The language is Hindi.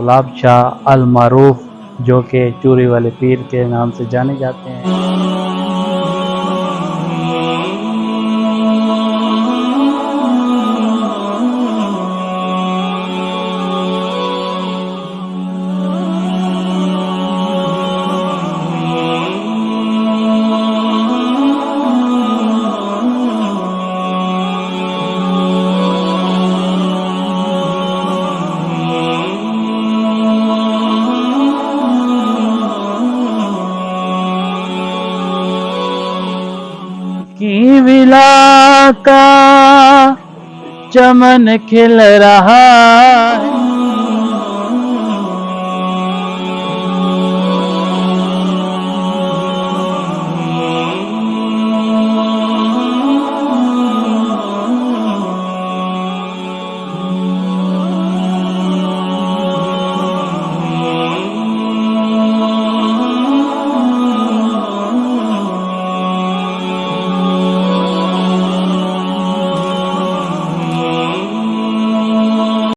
गुलाब शाह अल मारूफ, जो कि चूरी वाले पीर के नाम से जाने जाते हैं। की विला का चमन खिल रहा है,